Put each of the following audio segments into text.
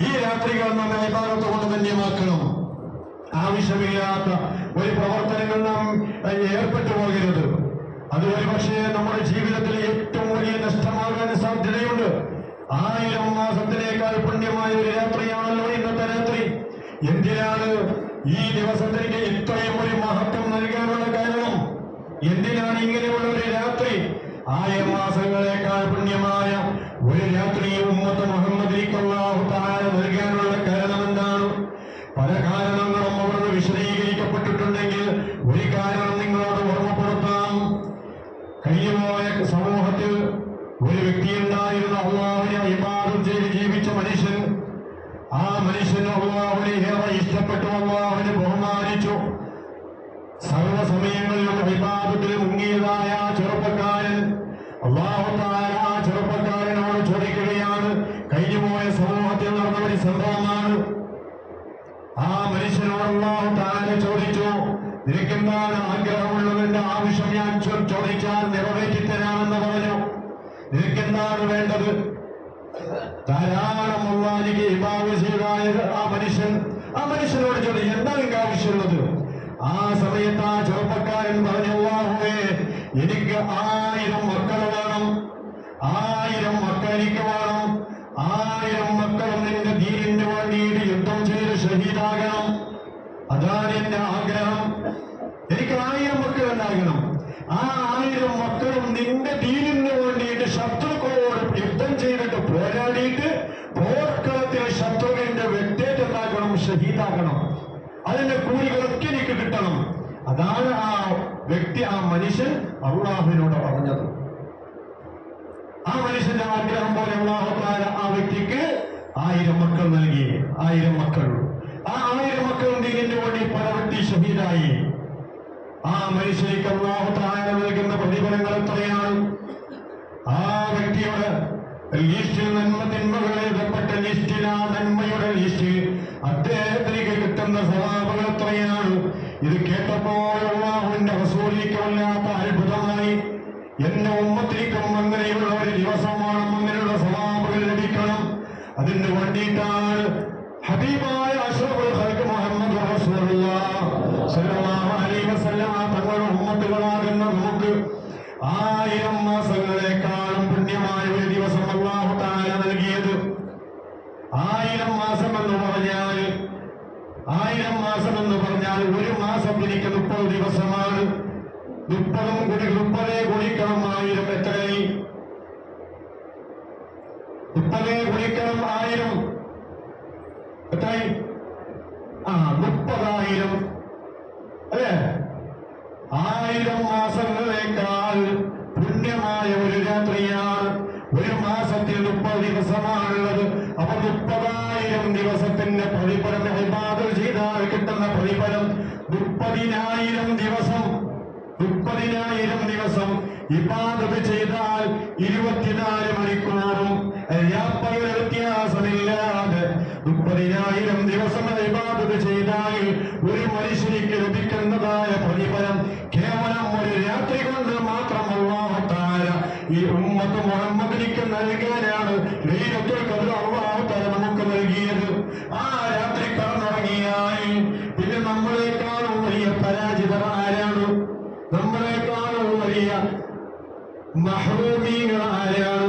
ഈ രാത്രികൾ നമ്മെ ഇബാദത്ത് കൊണ്ട് ധന്യമാക്കണം. ആവശ്യമില്ലാത്ത ഒരു പ്രവർത്തനങ്ങൾ നാം ഏർപ്പെട്ടു പോകരുത്. അത് ഒരു പക്ഷേ നമ്മുടെ ജീവിതത്തിൽ ഏറ്റവും വലിയ നഷ്ടമാകാൻ സാധ്യതയുണ്ട്. 1000 മാസത്തിനേക്കാൾ പുണ്യമായ ഒരു രാത്രിയാണല്ലോ ഇന്നത്തെ രാത്രി. എന്തിനാണ് ഈ ദിവസത്തിന് ഇത്രയും ഒരു മഹത്വം നൽകാനുള്ള കാരണം? എന്തിനാണ് ഇങ്ങനെയുള്ള ഒരു രാത്രി? 1000 മാസങ്ങളെക്കാൾ പുണ്യമായ ഒരു രാത്രി ഉമ്മത്ത് മുഹമ്മദിലേക്ക് അല്ലാഹു തആല നൽകാനുള്ള കാരണം എന്താണ്? പല കാരണങ്ങളും അവിടുന്ന് വിശദീകരിക്കപ്പെട്ടിട്ടുണ്ടെങ്കിൽ ഒരു കാരണം നിങ്ങളോട് ഓർമ്മപ്പെടുത്താം. കഴിഞ്ഞുപോയ സമൂഹത്തിൽ ഒരു വ്യക്തി ഉണ്ടായിരുന്ന അല്ലാഹുവിനെ ഇബാദത്ത് ചെയ്ത് ജീവിച്ച മനുഷ്യൻ. ആ മനുഷ്യൻ അല്ലാഹുവിനെ ഏറെ ഇഷ്ടപ്പെട്ടു, അല്ലാഹുവിനെ ബഹുമാനിച്ചു. സർവ്വസമയങ്ങളിലും ഇബാദത്തിൽ മുങ്ങിയതായ ചെറുപ്പക്കാരൻ അല്ലാഹു തആല ആ ചെറുപ്പക്കാരനോട് ചോദിക്കുകയാണ്. കഴിഞ്ഞുപോയ സമൂഹത്തിൽ നടന്ന ഒരു സംഭവമാണ്. ആ മനുഷ്യനോട് അല്ലാഹു തആല ചോദിച്ചു, നിനക്കെന്താണ് ആഗ്രഹമുള്ളതിന്റെ ആവശ്യം ഞാൻ ചോദിച്ചാൽ നിറവേറ്റി തരാമെന്ന് പറഞ്ഞു. നിനക്കെന്താണ് വേണ്ടത്? ധാരാളം അല്ലാഹുവിനെ ഇബാദത്ത് ചെയ്തായ ആ മനുഷ്യനോട് ചോദിച്ചു, എന്താണ് നിങ്ങൾക്ക് ആവശ്യമുള്ളത്? ആ സമയത്ത് ആ ചെറുപ്പക്കാരൻ പറഞ്ഞു, അല്ലാഹുവേ, എനിക്ക് 1000 മക്കൾ വേണം. 1000 മക്കൾ എനിക്ക് വേണം. 1000 മക്കളും നിന്റെ ദീനിന് വേണ്ടിയിട്ട് യുദ്ധം ചെയ്ത് ഷഹീദാകണം. അതാണ് എന്റെ ആഗ്രഹം. എനിക്ക് 1000 മക്കൾ ഉണ്ടാകണം. ആ 1000 മക്കളും നിന്റെ ദീനിന് വേണ്ടിയിട്ട് ശത്രുക്കളോട് യുദ്ധം ചെയ്തിട്ട് പോരാടിയിട്ട് പോർക്കളത്തിൽ ശത്രുവിന്റെ വെട്ടേറ്റുണ്ടാക്കണം, ഷഹീദാക്കണം. അതിന്റെ കൂലികളൊക്കെ എനിക്ക് കിട്ടണം. അതാണ് ആ വ്യക്തി, ആ മനുഷ്യൻ അല്ലാഹുവിനോട് പറഞ്ഞത്. ആ മനുഷ്യന്റെ ആഗ്രഹം പോലെ അല്ലാഹു തആല ആ വ്യക്തിക്ക് 1000 മക്കൾ നൽകി. 1000 മക്കൾ. ആ 1000 മക്കൾ ദീനിന് വേണ്ടി പലവട്ടി ഷഹീദായി. ആ മനുഷ്യനിക്ക് അല്ലാഹു തആല നൽകുന്ന പ്രതിഫലങ്ങൾ എത്രയാണ്? ആ വ്യക്തിയുടെ ലിസ്റ്റിൽ തിന്മകൾ എഴുതപ്പെട്ട ലിസ്റ്റിൽ, ആ നന്മയുടെ ലിസ്റ്റിൽ അദ്ദേഹത്തിന് കിട്ടുന്ന സവാബുകൾ എത്രയാണ്? ഇത് കേട്ടപ്പോൾ അല്ലാഹുവിന്റെ റസൂലിക്ക് വല്ലാത്ത അത്ഭുതമായി. എന്റെ ഉമ്മത്തിനും അങ്ങനെയുള്ള ഒരു ദിവസമാണ്, അങ്ങനെയുള്ള സവാബുകൾ ലഭിക്കണം. അതിന് വേണ്ടിയിട്ടാണ് ഹബീബായ അഷ്റഫുൽ ഖൽഖ് മുഹമ്മദ് റസൂലുള്ളാഹി സ്വല്ലല്ലാഹു അലൈഹി വസല്ലം തങ്ങളുടെ ഉമ്മത്തുകളാകുന്ന നമുക്ക് 1000 മാസങ്ങളെക്കാളും പുണ്യമായ ഒരു ദിവസം അല്ലാഹു തആല നൽകിയത്. 1000 മാസം എന്ന് പറഞ്ഞാൽ 1000 മാസം എന്ന് പറഞ്ഞാൽ ഒരു മാസത്തിലേക്ക് 30 ദിവസമാണ്. 30 ഗുണിക്കണം 1000 എത്രയായി? 30 ഗുണിക്കണം 1000 എത്രയായി? 30,000 അല്ലേ? 1000 മാസങ്ങളേക്കാൾ പുണ്യമായ ഒരു രാത്രിയാണ്. ഒരു മാസത്തിൽ 30 ദിവസമാണുള്ളത്. അപ്പൊ 30,000 ദിവസത്തിന്റെ പ്രതിഫലം ഇബാദത്ത് ചെയ്താൽ കിട്ടുന്ന പ്രതിഫലം 30,000 ദിവസം. 30,000 ദിവസം ഇബാദത്ത് ചെയ്താൽ 24 മണിക്കൂറും രാപ്പകൽ വ്യത്യാസമില്ലാതെ 30,000 ദിവസം ഇബാദത്ത് ചെയ്താൽ ഒരു മനുഷ്യനിക്ക് ലഭിക്കുന്നതായ പ്രതിഫലം കേവലം ഒരു രാത്രി കൊണ്ട് മാത്രം അല്ലാഹു തആല ഈ ഉമ്മത്ത് മുഹമ്മദിനിക്ക് നൽകാനാണ് ലൈലത്തുൽ ഖദ്ർ അല്ലാഹു തആല നമുക്ക് നൽകിയത്. ആ രാത്രി കടന്നുറങ്ങിയാൽ പിന്നെ നമ്മളെക്കാളും വലിയ പരാജിതർ ആരാണ്? നമ്മളെക്കാളും വലിയ മഹ്റൂമീങ്ങൾ ആരാണ്?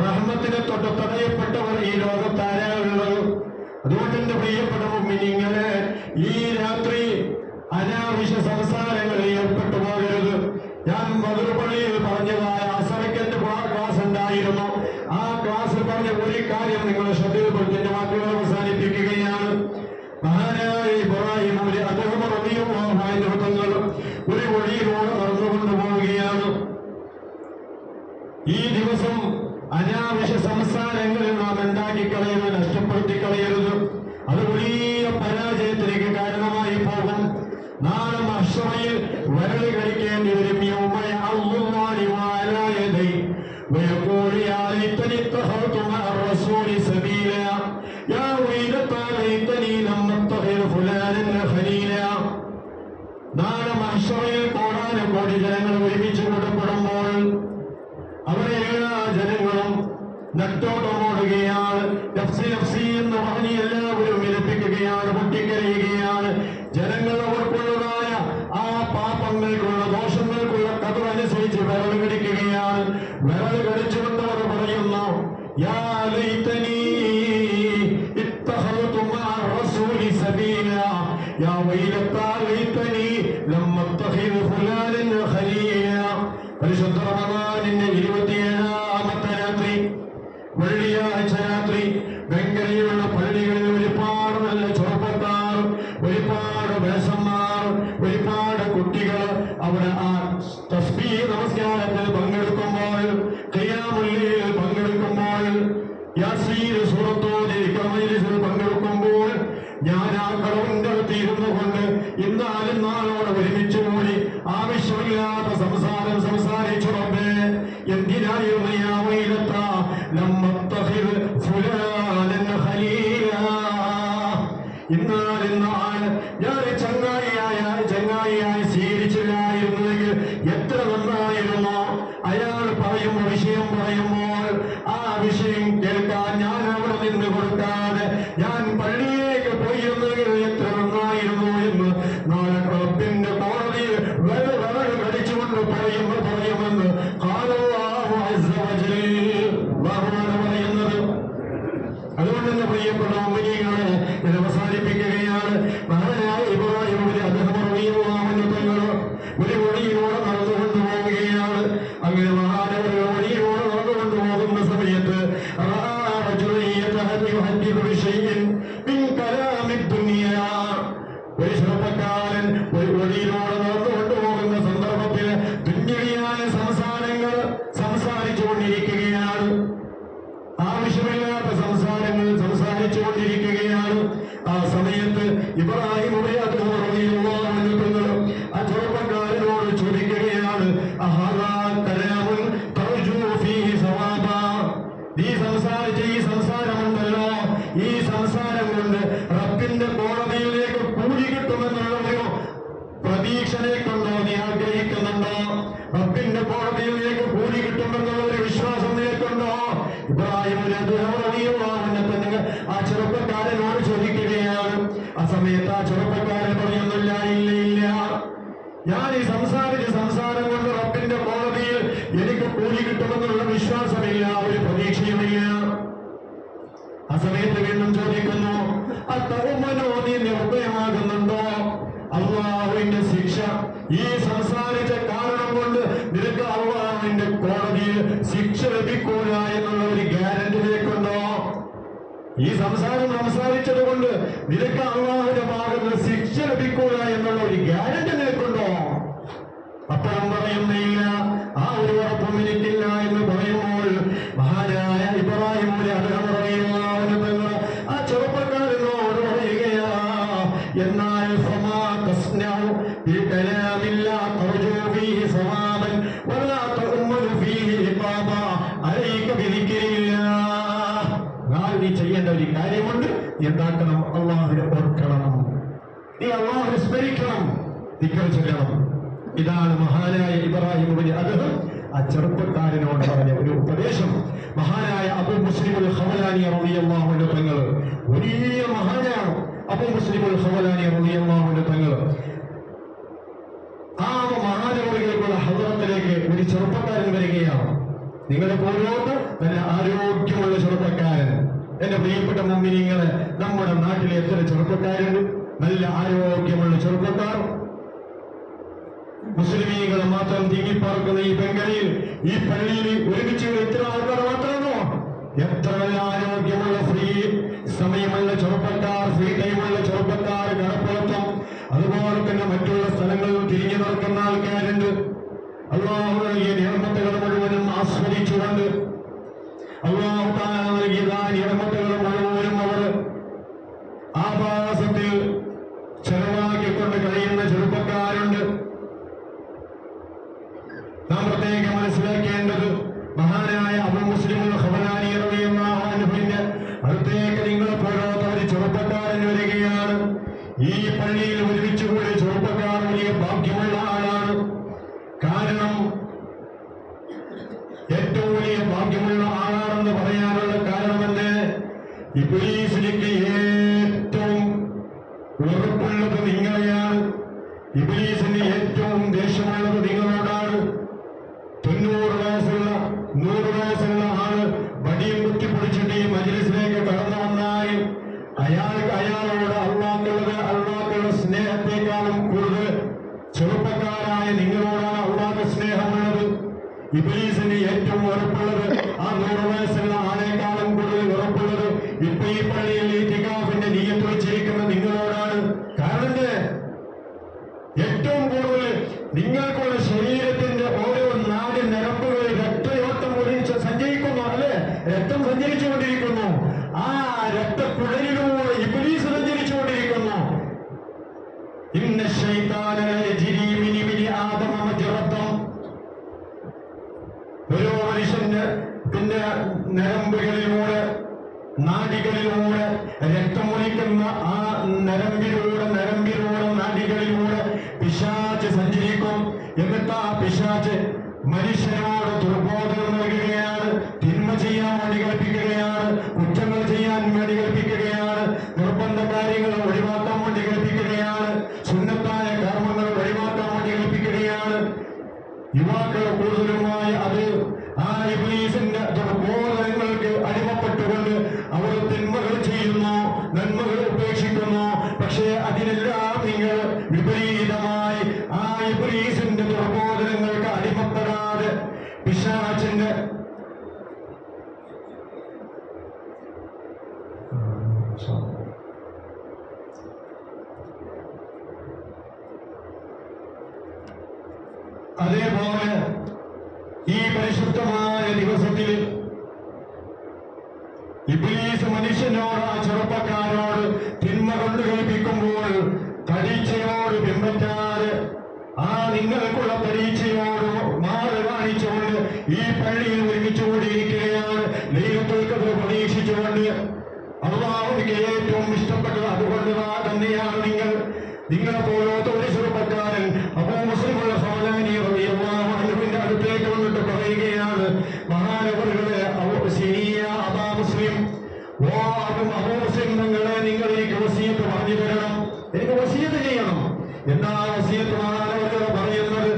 റഹ്മത്തിനെ തൊട്ട് തടയപ്പെട്ടവർ ഈ ലോകത്ത് ആരാണുള്ളത്? അതുകൊണ്ട് എന്റെ പ്രിയപ്പെട്ട മുഅ്മിനീങ്ങളെ, ഈ രാത്രി അനാവശ്യ സംസാരങ്ങളിൽ ഏർപ്പെട്ടു പോകരുത്. ഞാൻ മധുരപ്പള്ളിയിൽ പറഞ്ഞതായ അസറക്കന്റെ ക്ലാസ് ഉണ്ടായിരുന്നു. ആ ക്ലാസ്സിൽ പറഞ്ഞ ഒരു കാര്യം നിങ്ങളെ ശ്രദ്ധയിൽപ്പെടുത്തി എന്റെ വാക്കുകൾ അവസാനിപ്പിക്കുകയാണ്. മഹാനായ ഇബ്രാഹിം അദ്ദേഹം റളിയല്ലാഹു ഒരു വഴിയിലൂടെ നടന്നുകൊണ്ടു പോവുകയാണ്. ഈ ദിവസം അനാവശ്യ സംസാരങ്ങളിൽ നാം ഉണ്ടാക്കി കളയരുത്, നഷ്ടപ്പെടുത്തി കളയരുത്. അത് വലിയ പരാജയത്തിലേക്ക് കാരണമായി പോകും. നാളെ മഹ്ശറയിൽ വരളി കഴിക്കേണ്ടി വരും. യൗമയ അല്ലാഹു വഅലാ യദൈ വയഖൂലു യാ ലൈതനി ഇത്തഖൽതു മഅ റസൂലി സബീല യാ വൈലതാ ലൈതനി ലം അത്തഖിൽ ഫുലാനൻ ഖലീല. നാളെ മഹ്ശറയിൽ കോടാനുകോടി ജനങ്ങൾ ഒരുമിച്ച് കൂട്ടപ്പെടുമ്പോൾ അവരെ എല്ലാ ജനങ്ങളും നെട്ടോട്ടമോടുകയാണ്. നഫ്സി നഫ്സി എന്ന് പറഞ്ഞ് പ്രിയപ്പെട്ട മുഅ്മിനീങ്ങളെ ഇത് അവസാനിപ്പിക്കുകയാണ്. മഹാനായ ഇബ്രാഹിം അദ്ദേഹം ഒരു വഴിയിലൂടെ നടന്നുകൊണ്ട് പോവുകയാണ്. അങ്ങനെ മഹാനവർ വഴിയിലൂടെ നടന്നുകൊണ്ട് പോകുന്ന സമയത്ത് ഒരു ചെറുപ്പക്കാരൻ ഒരു വഴിയിലൂടെ നടന്നുകൊണ്ട് പോകുന്ന സന്ദർഭത്തിൽ ദുന്യവിയായ സംസാരങ്ങൾ സംസാരിച്ചുകൊണ്ടിരിക്കുകയാണ്. ആവശ്യമില്ലാത്ത സംസാരങ്ങൾ സംസാരിച്ചുകൊണ്ടിരിക്കുകയാണ്. ആ സമയത്ത് ഇബ്രാഹിം ആ ചെറുപ്പക്കാരനോട് ചോദിക്കുകയാണ്, നീ സംസാരിച്ച ഈ സംസാരമുണ്ടല്ലോ, ഈ സംസാരം കൊണ്ട് റബ്ബിന്റെ കോടതിയിലേക്ക് കൂലി കിട്ടുമെന്നുള്ള ഒരു പ്രതീക്ഷനെ കൊണ്ടോ നീ ആഗ്രഹിക്കുന്നുണ്ടോ? റബ്ബിന്റെ കോടതിയിലേക്ക് കൂലി കിട്ടുമെന്നുള്ള ഒരു വിശ്വാസം നിനക്കുണ്ടോ? ഇബ്രാഹിം തന്നെ ആ ചെറുപ്പക്കാരനോട് ചോദിക്കുകയാണ്. ആ സമയത്ത് ആ ചെറുപ്പക്കാരൻ പറയുന്നില്ല, ഇല്ല ഇല്ല, ഞാൻ ഈ സംസാരിച്ച സംസാരം കൊണ്ട് റബ്ബിന്റെ കോടതിയിൽ എനിക്ക് കൂലി കിട്ടുമെന്നുള്ള വിശ്വാസമില്ല, ഒരു പ്രതീക്ഷയുമില്ല. ആ സമയത്ത് വീണ്ടും ചോദിക്കുന്നു, നീ നിർഭയമാകുന്നുണ്ടോ? അള്ളാഹുവിന്റെ ശിക്ഷ ഈ സംസാരിച്ച കാരണം കൊണ്ട് നിനക്ക് അള്ളാഹുവിന്റെ കോടതിയിൽ ശിക്ഷ ലഭിക്കൂല എന്നുള്ള ഒരു ഗ്യാരണ്ടി നിനക്കുണ്ടോ? ഈ സംസാരം സംസാരിച്ചത് കൊണ്ട് നിനക്ക് അള്ളാഹുവിന്റെ ഭാഗത്ത് ശിക്ഷ ലഭിക്കൂല എന്നുള്ള ഒരു ഗ്യാരണ്ടി നിനക്കുണ്ടോ? അപ്പുറം പറയുന്നില്ല, ആ ഒരു ഉറപ്പും എനിക്കില്ല എന്ന് പറയുമ്പോൾ മഹാനായ ഇബ്രാഹിം ആ ചെറുപ്പക്കാരനോട് പറയുകയാ, എന്നാൽ നീ ചെയ്യേണ്ട ഒരു കാര്യമുണ്ട്. എന്താക്കണം? അള്ളാഹുവിനെ ഓർക്കണം, നീ അള്ളാഹുവിനെ സ്മരിക്കണം, ദിക്ർ ചൊല്ലണം. ഇതാണ് മഹാനായ ഇബ്രാഹിം അദ്ദേഹം ആ ചെറുപ്പക്കാരനോട് പറഞ്ഞ ഒരു ഉപദേശം. മഹാനായ അബൂ മുസ്ലിമുൽ ഖവലാനി റളിയല്ലാഹു അൻഹു തങ്ങൾ വലിയ മഹാനാണ്. അബൂ മുസ്ലിമുൽ ഖവലാനി റളിയല്ലാഹു അൻഹു തങ്ങൾ ആ മഹാനവറുകൾക്കുള്ള ഹദ്റത്തിലേക്ക് ഒരു ചെറുപ്പക്കാരൻ വരികയാണ്. നിങ്ങളുടെ പോലോട്ട് നല്ല ആരോഗ്യമുള്ള ചെറുപ്പക്കാരൻ. എന്റെ പ്രിയപ്പെട്ട മുഅ്മിനീങ്ങളെ, നമ്മുടെ നാട്ടിലെ എത്ര ചെറുപ്പക്കാരുണ്ട്, നല്ല ആരോഗ്യമുള്ള ചെറുപ്പക്കാർ. മുസ്ലിമീങ്ങൾ മാത്രം തിങ്ങിപ്പാർക്കുന്ന ഈ ബംഗാളിയിൽ, ഈ പള്ളിയിൽ ഒരുമിച്ച് എത്ര ആൾക്കാർ മാത്രമാണോ? എത്ര നല്ല ആരോഗ്യമുള്ള ഫ്രീ സമയമുള്ള ചെറുപ്പക്കാർ, ഫ്രീ ടൈമുള്ള ചെറുപ്പക്കാർ കടപ്പുറത്തും അതുപോലെ തന്നെ മറ്റുള്ള സ്ഥലങ്ങളിലും തിരിഞ്ഞു നടക്കുന്ന ആൾക്കാരുണ്ട്. അല്ലാഹു നൽകിയ നിഅമത്തുകൾ മുഴുവനും ആസ്വദിച്ചുകൊണ്ട് അല്ലാഹു തആല നൽകിയ നിഅമത്തുകൾ മുഴുവനും അവർ ആഭാസത്തിൽ ചെലവാക്കിക്കൊണ്ട് കഴിയുന്ന ചെറുപ്പക്കാരുണ്ട്. നാം പ്രത്യേകം മനസ്സിലാക്കേണ്ടത്, മഹാനായ അബൂ മുസ്ലിമുൽ ഖവലാനി റളിയല്ലാഹു അൻഹുവിന്റെ അടുത്തേക്ക് നിങ്ങളെ പോലോത്ത ഒരു ചെറുപ്പക്കാരൻ വരികയാണ്. ഈ പള്ളിയിൽ ഒരുമിച്ചുകൂടി ചെറുപ്പക്കാർ വലിയ ഭാഗ്യമുള്ള ആളാണ്. കാരണം ഏറ്റവും വലിയ ഭാഗ്യമുള്ള ആളാണെന്ന് പറയാനുള്ള കാരണമെന്ന്, ഇബ്ലീസിലേക്ക് ഏറ്റവും വെറുപ്പുള്ളത് നിങ്ങളെയാണ്. ഇബ്ലീസിന് ഏറ്റവും ദേഷ്യമുള്ളത് നിങ്ങളോടാണ്. 90 വയസ്സുള്ള 100 വയസ്സുള്ള ആള് വടിയും കുത്തിപ്പൊടിച്ചിട്ട് ഈ മജ്‌ലിസിലേക്ക് കടന്നു വന്നാൽ അയാളോട് അള്ളാഹുള്ള സ്നേഹത്തെക്കാളും കൂടുതൽ ചെറുപ്പക്കാരായ നിങ്ങളോടാണ് അള്ളാഹ് സ്നേഹമുള്ളത്. ഇബ്ലീസിന് ഏറ്റവും വെറുപ്പുള്ളത് ആ 100 വയസ്സുള്ള ആളെക്കാളും കൂടുതൽ വെറുപ്പുള്ളത് ഇപ്പൊ ഈ പള്ളിയിൽ ഇത്തിഖാഫിന്റെ നിയ്യത്ത് വെച്ചിരിക്കുന്ന നിങ്ങളോടാണ്. കാരണം ഏറ്റവും കൂടുതൽ നിങ്ങൾക്കുള്ള ശരീരത്തിന്റെ ഓരോ നാല് നരമ്പുകളിൽ രക്തയോട്ടം സഞ്ചരിക്കുന്നു, അല്ലെ? രക്തം സഞ്ചരിച്ചുകൊണ്ടിരിക്കുന്നു. ആ രക്തക്കുഴലിലൂടെ ഇബ്ലീസ് സഞ്ചരിച്ചുകൊണ്ടിരിക്കുന്നു. ഇന്ന ശൈത്താന യജ്രി മിൻ ഇബ്നി ആദമ മജ്റത്തം. ഓരോ മനുഷ്യന്റെ പിന്നെ നരമ്പുകളിലൂടെ, നാഡികളിലൂടെ രക്തമൊലിക്കുന്ന ആ നരമ്പിലൂടെ നാഡികളിലൂടെ പിശാച് സഞ്ചരിക്കും. എന്നിട്ട് ആ പിശാച് മനുഷ്യനോട് ദുർബോധനം നൽകുകയാണ്, തിന്മ ചെയ്യാൻ വേണ്ടി കൽപ്പിക്കുകയാണ്, കുറ്റങ്ങൾ ചെയ്യാൻ വേണ്ടി കൽപ്പിക്കുകയാണ്, നിർബന്ധ കാര്യങ്ങൾ ഒഴിവാക്കാൻ വേണ്ടി കൽപ്പിക്കുകയാണ്, സുന്നത്തായ കർമ്മങ്ങൾ ഒഴിവാക്കാൻ വേണ്ടി കൽപ്പിക്കുകയാണ്. യുവാക്കൾ കൂടുതലുമായി അത് ആ ഇബ്ലീസിന്റെ ദുർബോധനങ്ങൾക്ക് അടിമപ്പെട്ടുകൊണ്ട് അവർ തിന്മകൾ ചെയ്യുന്നു. അതേപോലെ ഈ പരിശുദ്ധമായ ദിവസത്തിൽ ഇബ്ലീസ് മനുഷ്യനോട്, ആ ചെറുപ്പക്കാരോട് തിന്മ കൊണ്ട് കേൾപ്പിക്കുമ്പോൾ പരീക്ഷയോട് പിൻപറ്റാതെ ആ നിങ്ങൾക്കുള്ള പരീക്ഷയോട് മാറി കാണിച്ചുകൊണ്ട് ഈ പള്ളിയിൽ ഒരുമിച്ചുകൂടിയിരിക്കുകയാണ്. ലൈലത്തുൽ ഖദ്ർ പ്രതീക്ഷിച്ചുകൊണ്ട് അല്ലാഹുവിന് ഏറ്റവും ഇഷ്ടപ്പെട്ടത് അതുകൊണ്ട് തന്നെയാണ് നിങ്ങളെ പോലത്തെ ഒരു ചെറുപ്പക്കാരൻ അബൂ മുസ്ലിം ഖൗലാനി റളിയല്ലാഹു അൻഹുവിന്റെ അടുത്തേക്ക് വന്നിട്ട് പറയുകയാണ്, മഹാനവറുകളെ അബാ മുസ്ലിം, ഓ അബൂ മുസ്ലിം നിങ്ങൾ എനിക്ക് വസിയത്ത് പറഞ്ഞു തരണം, എനിക്ക് വസിയത്ത് ചെയ്യണം. എന്താ വസിയത്ത് മഹാനവറുകൾ പറയുന്നത്?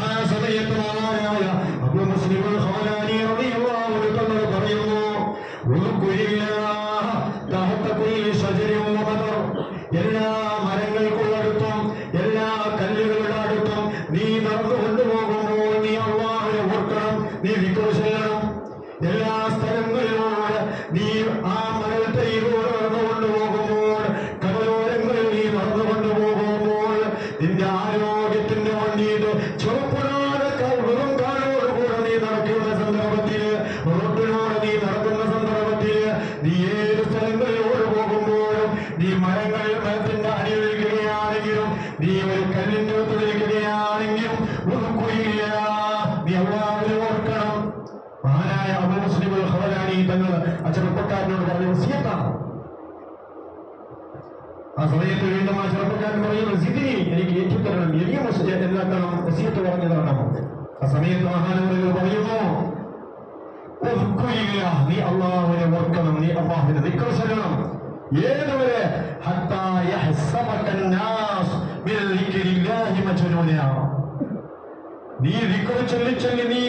ആ സമയത്ത് മഹാനായ അബൂ മുസ്ലിം ഖൗലാനി റളിയല്ലാഹു അൻഹു തങ്ങൾ പറയുന്നു, എല്ലാ മരങ്ങൾക്കുള്ളടുത്തും എല്ലാ കല്ലുകളുടെ അടുത്തും നീ നടന്നു കൊണ്ടുപോകുമ്പോൾ നീ അല്ലാഹുവിനെ ഓർക്കണം, നീ ദിക്ർ ചെയ്യണം. എല്ലാ സ്ഥലങ്ങളിലൂടെ നീ ആ മരത്തൈയിലൂടെ നടന്നു കൊണ്ടുപോകുമ്പോൾ, കടലോരങ്ങളിൽ നീ നടന്നു കൊണ്ടുപോകുമ്പോൾ നിന്റെ ആരോഗ്യത്തിന്റെ വേണ്ടിയിട്ട് ചുവപ്പിടാതെ വെറും കാലോടുകൂടെ നീ നടക്കുന്ന സന്ദർഭത്തിൽ, റോഡിലൂടെ നീ നടക്കുന്ന സന്ദർഭത്തിൽ, നീ ഏത് സ്ഥലങ്ങളിലൂടെ പോകുമ്പോഴും നീ മരത്തിന്റെ അടിയൊഴുകുകയാണെങ്കിലും, നീ ഒരു കല്ലിന്റെ ഒത്തുവയ്ക്കുകയാണെങ്കിലും നീ അല്ലാഹുവിനെ ഓർക്കണം. മഹാനായ അബൂ മുസ്ലിം ഖൗലാനി തങ്ങൾ ആ ചെറുപ്പക്കാരനോട് പറഞ്ഞ വസിയത്താണ്. ആ സമയത്ത് വീണ്ടും ആ ചെറുപ്പക്കാരൻ പറയുന്നു, സിദ്നി എനിക്ക് ഏറ്റുതരണം, എളിയ എന്താക്കണം, വസിയത്ത് പറഞ്ഞു തരണം. ആ സമയത്ത് മഹാനവറുകൾ പറയുന്നു, നീ അല്ലാഹുവിനെ ഓർക്കണം, നീ അല്ലാഹുവിനെ ദിക്ർ ചെയ്യണം. ഏതുവരെ? ഹത്താ യഹ്സബക അന്നാസ് മിൻ ദിക്രില്ലാഹി മജ്നൂനാ. നീ ദിക്ർ ചൊല്ലി നീ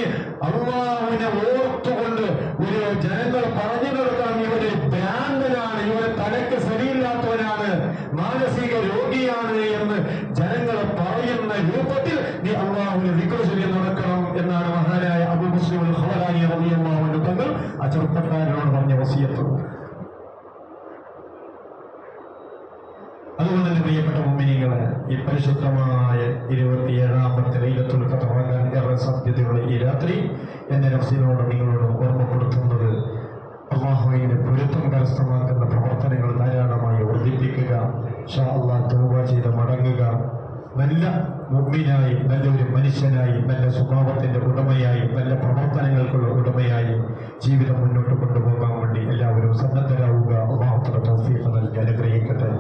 അല്ലാഹുവിനെ ഓർത്തുകൊണ്ട് ഒരു ജനങ്ങൾ പറഞ്ഞു കൊടുക്കണം, ഇവര് ഭ്രാന്തനാണ്, ഇവര് തലക്ക് ശരിയില്ലാത്തവനാണ്, മാനസിക രോഗിയാണ് എന്ന് ജനങ്ങൾ പറയുന്ന രൂപത്തിൽ നീ അല്ലാഹുവിനെ ദിക്ർ ചൊല്ലി നടക്കണം എന്നാണ് മഹാനായ അബൂ മുസ്ലിം ഖൗലാനി റളിയല്ലാഹു അൻഹു തങ്ങൾ ആ ചെറുപ്പക്കാരനോട് പറഞ്ഞ വസിയത്ത്. അതുകൊണ്ട് തന്നെ പ്രിയപ്പെട്ട മുഅ്മിനീങ്ങളെ, ഈ പരിശുദ്ധമായ 27ാമത്തെ ലൈലത്തുൽ ഖദ്ർ ഏറെ സാധ്യതയുള്ള ഈ രാത്രി എന്റെ നഫ്സിനോട് നിങ്ങളോട് ഓർമ്മപ്പെടുത്തുന്നത്, അല്ലാഹുവിന്റെ പൊരുത്തം കരസ്ഥമാക്കുന്ന പ്രവർത്തനങ്ങൾ ധാരാളമായി വർദ്ധിപ്പിക്കുക, ഇൻഷാ അല്ലാഹ് തൗബ ചെയ്ത് മടങ്ങുക, നല്ല മുഅ്മിനായി, നല്ലൊരു മനുഷ്യനായി, നല്ല സ്വഭാവത്തിന്റെ ഉടമയായി, നല്ല പ്രവർത്തനങ്ങൾക്കുള്ള ഉടമയായി ജീവിതം മുന്നോട്ട് കൊണ്ടുപോകാൻ വേണ്ടി എല്ലാവരും സന്നദ്ധരാവുക. അല്ലാഹു തൗഫീഖ് നൽകി അനുഗ്രഹിക്കട്ടെ.